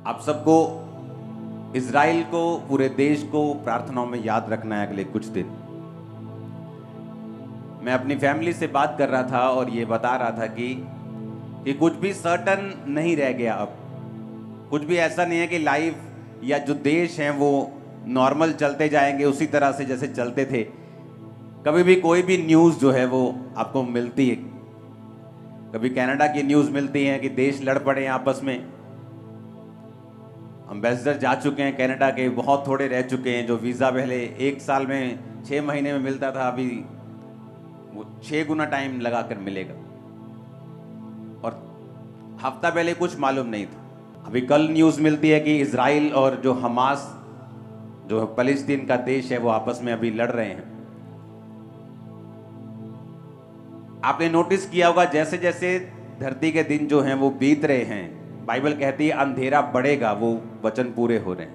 आप सबको इज़राइल को, पूरे देश को प्रार्थनाओं में याद रखना है अगले कुछ दिन। मैं अपनी फैमिली से बात कर रहा था और ये बता रहा था कि कुछ भी सर्टन नहीं रह गया। अब कुछ भी ऐसा नहीं है कि लाइफ या जो देश हैं वो नॉर्मल चलते जाएंगे उसी तरह से जैसे चलते थे। कभी भी कोई भी न्यूज़ जो है वो आपको मिलती है। कभी कनाडा की न्यूज़ मिलती है कि देश लड़ पड़े हैं आपस में। एम्बेसडर जा चुके हैं कनाडा के, बहुत थोड़े रह चुके हैं। जो वीज़ा पहले 1 साल में 6 महीने में मिलता था, अभी वो 6 गुना टाइम लगा कर मिलेगा। और हफ्ता पहले कुछ मालूम नहीं था। अभी कल न्यूज़ मिलती है कि इज़राइल और जो हमास, जो फलस्तीन का देश है, वो आपस में अभी लड़ रहे हैं। आपने नोटिस किया होगा जैसे जैसे धरती के दिन जो हैं वो बीत रहे हैं, बाइबल कहती है अंधेरा बढ़ेगा। वो वचन पूरे हो रहे हैं।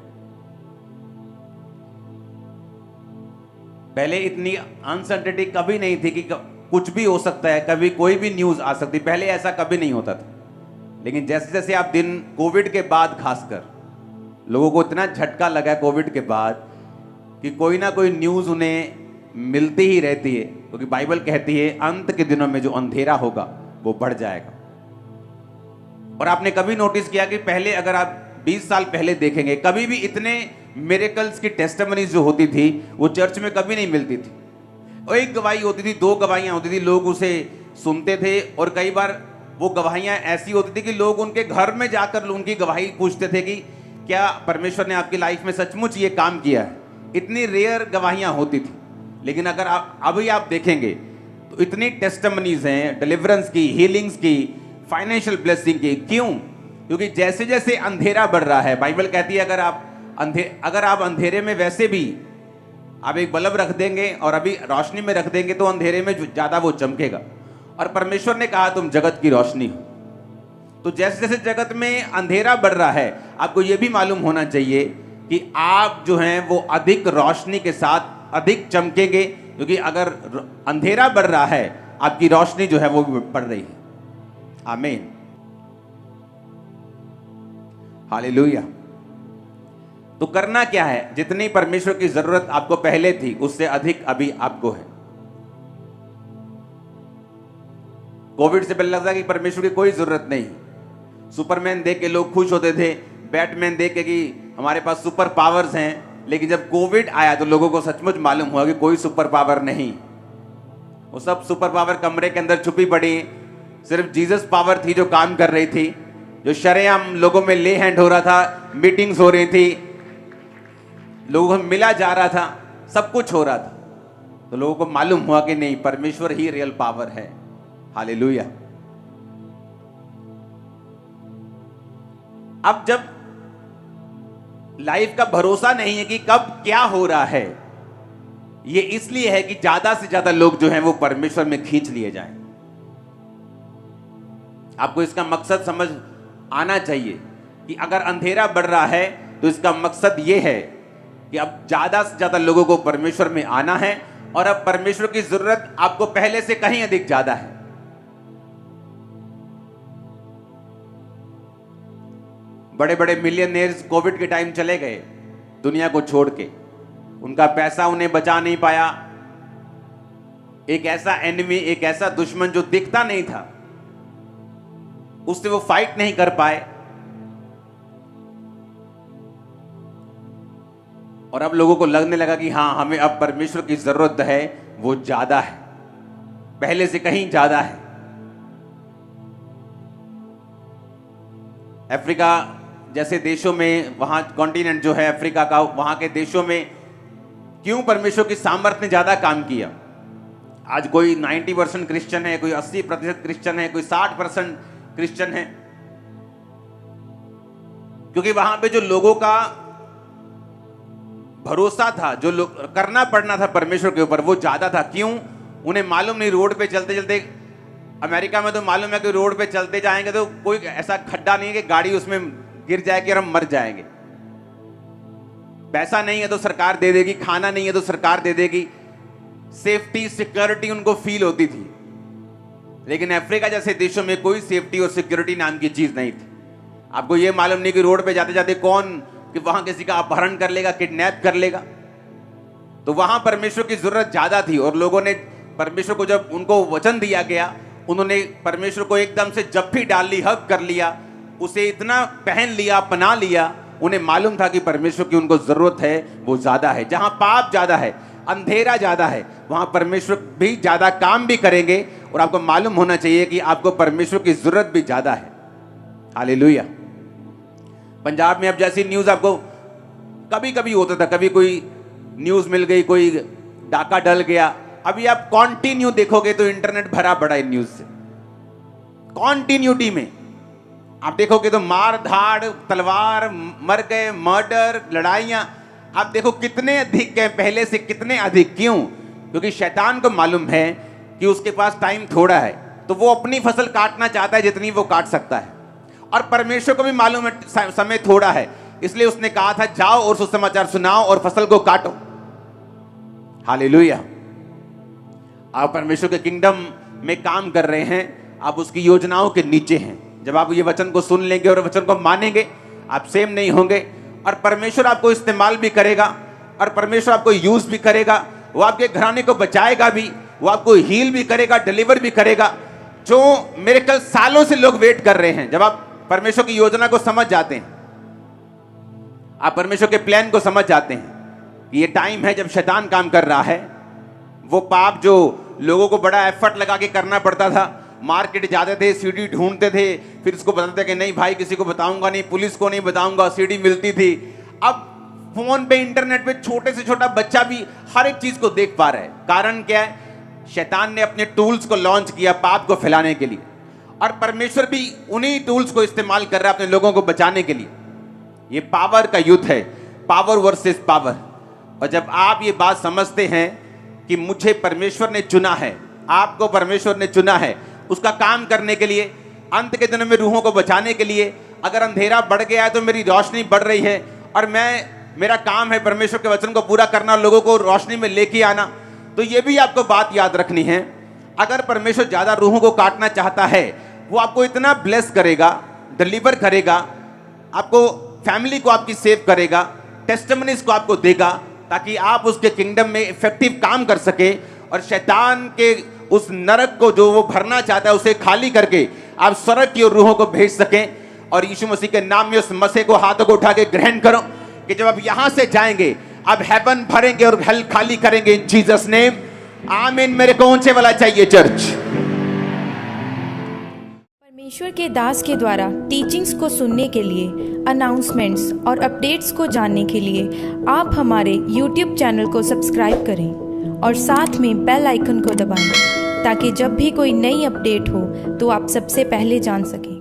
पहले इतनी अनसर्टेनिटी कभी नहीं थी कि कुछ भी हो सकता है, कभी कोई भी न्यूज़ आ सकती। पहले ऐसा कभी नहीं होता था। लेकिन जैसे जैसे आप दिन, कोविड के बाद खासकर लोगों को इतना झटका लगा कोविड के बाद कि कोई ना कोई न्यूज़ उन्हें मिलती ही रहती है, क्योंकि बाइबल कहती है अंत के दिनों में जो अंधेरा होगा वो बढ़ जाएगा। और आपने कभी नोटिस किया कि पहले अगर आप 20 साल पहले देखेंगे, कभी भी इतने मिरेकल्स की टेस्टिमनीज जो होती थी वो चर्च में कभी नहीं मिलती थी। और एक गवाही होती थी, 2 गवाहियां होती थी, लोग उसे सुनते थे। और कई बार वो गवाहियां ऐसी होती थी कि लोग उनके घर में जाकर उनकी गवाही पूछते थे कि क्या परमेश्वर ने आपकी लाइफ में सचमुच ये काम किया है। इतनी रेयर गवाहियां होती थी। लेकिन अगर आप अभी आप देखेंगे तो इतनी टेस्टिमनीज हैं, डिलीवरेंस की, हीलिंग्स की, फाइनेंशियल ब्लेसिंग की। क्यों? क्योंकि जैसे जैसे अंधेरा बढ़ रहा है, बाइबल कहती है अगर आप अंधेरे में वैसे भी आप एक बल्ब रख देंगे और अभी रोशनी में रख देंगे तो अंधेरे में ज्यादा वो चमकेगा। और परमेश्वर ने कहा तुम जगत की रोशनी हो। तो जैसे जैसे जगत में अंधेरा बढ़ रहा है, आपको यह भी मालूम होना चाहिए कि आप जो हैं वो अधिक रोशनी के साथ अधिक चमकेंगे। क्योंकि अगर अंधेरा बढ़ रहा है, आपकी रोशनी जो है वो बढ़ रही है। आमीन, हालेलुया। तो करना क्या है? जितनी परमेश्वर की जरूरत आपको पहले थी उससे अधिक अभी आपको है। कोविड से पहले लगता कि परमेश्वर की कोई जरूरत नहीं। सुपरमैन देख के लोग खुश होते थे, बैटमैन देख के कि हमारे पास सुपर पावर्स हैं। लेकिन जब कोविड आया तो लोगों को सचमुच मालूम हुआ कि कोई सुपर पावर नहीं। वो सब सुपर पावर कमरे के अंदर छुपी पड़ी। सिर्फ जीसस पावर थी जो काम कर रही थी, जो शरेआम लोगों में ले हैंड हो रहा था, मीटिंग्स हो रही थी, लोगों को मिला जा रहा था, सब कुछ हो रहा था। तो लोगों को मालूम हुआ कि नहीं, परमेश्वर ही रियल पावर है। हालेलुया। अब जब लाइफ का भरोसा नहीं है कि कब क्या हो रहा है, ये इसलिए है कि ज्यादा से ज्यादा लोग जो हैं वो परमेश्वर में खींच लिए जाएं। आपको इसका मकसद समझ आना चाहिए कि अगर अंधेरा बढ़ रहा है तो इसका मकसद यह है कि अब ज्यादा से ज्यादा लोगों को परमेश्वर में आना है। और अब परमेश्वर की जरूरत आपको पहले से कहीं अधिक ज्यादा है। बड़े बड़े मिलियनेयर्स कोविड के टाइम चले गए दुनिया को छोड़ के। उनका पैसा उन्हें बचा नहीं पाया। एक ऐसा एनिमी, एक ऐसा दुश्मन जो दिखता नहीं था, उससे वो फाइट नहीं कर पाए। और अब लोगों को लगने लगा कि हां, हमें अब परमेश्वर की जरूरत है, वो ज्यादा है, पहले से कहीं ज्यादा है। अफ्रीका जैसे देशों में, वहां कॉन्टिनेंट जो है अफ्रीका का, वहां के देशों में क्यों परमेश्वर की सामर्थ ने ज्यादा काम किया? आज कोई 90% क्रिश्चियन है, कोई 80% क्रिश्चियन है, कोई 60% क्रिश्चियन है। क्योंकि वहां पे जो लोगों का भरोसा था, जो करना पड़ना था परमेश्वर के ऊपर, वो ज्यादा था। क्यों? उन्हें मालूम नहीं, रोड पे चलते चलते, अमेरिका में तो मालूम है कि रोड पे चलते जाएंगे तो कोई ऐसा खड्डा नहीं है कि गाड़ी उसमें गिर जाएगी और हम मर जाएंगे। पैसा नहीं है तो सरकार दे देगी, खाना नहीं है तो सरकार दे देगी। सेफ्टी, सिक्योरिटी उनको फील होती थी। लेकिन अफ्रीका जैसे देशों में कोई सेफ्टी और सिक्योरिटी नाम की चीज नहीं थी। आपको ये मालूम नहीं कि रोड पे जाते जाते कौन कि वहां किसी का अपहरण कर लेगा, किडनैप कर लेगा। तो वहां परमेश्वर की जरूरत ज्यादा थी और लोगों ने परमेश्वर को, जब उनको वचन दिया गया, उन्होंने परमेश्वर को एकदम से जप्फी डाल ली, हक कर लिया, उसे इतना पहन लिया, अपना लिया। उन्हें मालूम था कि परमेश्वर की उनको जरूरत है वो ज्यादा है। जहां पाप ज्यादा है, अंधेरा ज्यादा है, वहां परमेश्वर भी ज्यादा काम भी करेंगे। और आपको मालूम होना चाहिए कि आपको परमेश्वर की जरूरत भी ज्यादा है। हालेलुया। पंजाब में अब जैसी न्यूज आपको कभी कभी होता था, कभी कोई न्यूज मिल गई, कोई डाका डल गया। अभी आप कॉन्टिन्यू देखोगे तो इंटरनेट भरा पड़ा है न्यूज से। कॉन्टिन्यूटी में आप देखोगे तो मार धाड़, तलवार, मर गए, मर्डर, लड़ाइयां आप देखो कितने अधिक है, पहले से कितने अधिक। क्यों? क्योंकि शैतान को मालूम है कि उसके पास टाइम थोड़ा है, तो वो अपनी फसल काटना चाहता है जितनी वो काट सकता है। और परमेश्वर को भी मालूम है समय थोड़ा है, इसलिए उसने कहा था जाओ और सुसमाचार सुनाओ और फसल को काटो। हालेलुया। आप परमेश्वर के किंगडम में काम कर रहे हैं, आप उसकी योजनाओं के नीचे हैं। जब आप ये वचन को सुन लेंगे और वचन को मानेंगे, आप सेम नहीं होंगे और परमेश्वर आपको इस्तेमाल भी करेगा और परमेश्वर आपको यूज भी करेगा। वो आपके घराने को बचाएगा भी, वो आपको हील भी करेगा, डिलीवर भी करेगा। जो मेरे कल सालों से लोग वेट कर रहे हैं, जब आप परमेश्वर की योजना को समझ जाते हैं, आप परमेश्वर के प्लान को समझ जाते हैं कि ये टाइम है जब शैतान काम कर रहा है। वो पाप जो लोगों को बड़ा एफर्ट लगा के करना पड़ता था, मार्केट जाते थे, सीडी ढूंढते थे, फिर उसको बताते कि नहीं भाई किसी को बताऊंगा नहीं, पुलिस को नहीं बताऊंगा, सीडी मिलती थी। अब फोन पे, इंटरनेट पे छोटे से छोटा बच्चा भी हर एक चीज को देख पा रहा है। कारण क्या है? शैतान ने अपने टूल्स को लॉन्च किया पाप को फैलाने के लिए, और परमेश्वर भी उन्हीं टूल्स को इस्तेमाल कर रहा है अपने लोगों को बचाने के लिए। ये पावर का युद्ध है, पावर वर्सेस पावर। और जब आप ये बात समझते हैं कि मुझे परमेश्वर ने चुना है, आपको परमेश्वर ने चुना है उसका काम करने के लिए, अंत के दिनों में रूहों को बचाने के लिए। अगर अंधेरा बढ़ गया है तो मेरी रोशनी बढ़ रही है, और मेरा काम है परमेश्वर के वचन को पूरा करना, लोगों को रोशनी में लेके आना। तो ये भी आपको बात याद रखनी है, अगर परमेश्वर ज्यादा रूहों को काटना चाहता है, वो आपको इतना ब्लेस करेगा, डिलीवर करेगा, आपको फैमिली को आपकी सेव करेगा, टेस्टिमनीज को आपको देगा, ताकि आप उसके किंगडम में इफेक्टिव काम कर सके और शैतान के उस नरक को जो वो भरना चाहता है उसे खाली करके आप स्वर्ग की ओर रूहों को भेज सकें। और यीशु मसीह के नाम में उस मसीह को हाथों को उठा के ग्रहण करो कि जब आप यहां से जाएंगे, अब हेवन भरेंगे और हेल खाली करेंगे इन जीसस नेम। आमीन। मेरे को ऊंचे वाला चाहिए चर्च। परमेश्वर के दास के द्वारा टीचिंग्स को सुनने के लिए, अनाउंसमेंट्स और अपडेट्स को जानने के लिए आप हमारे YouTube चैनल को सब्सक्राइब करें और साथ में बेल आइकन को दबाएं, ताकि जब भी कोई नई अपडेट हो तो आप सबसे पहले जान सकें।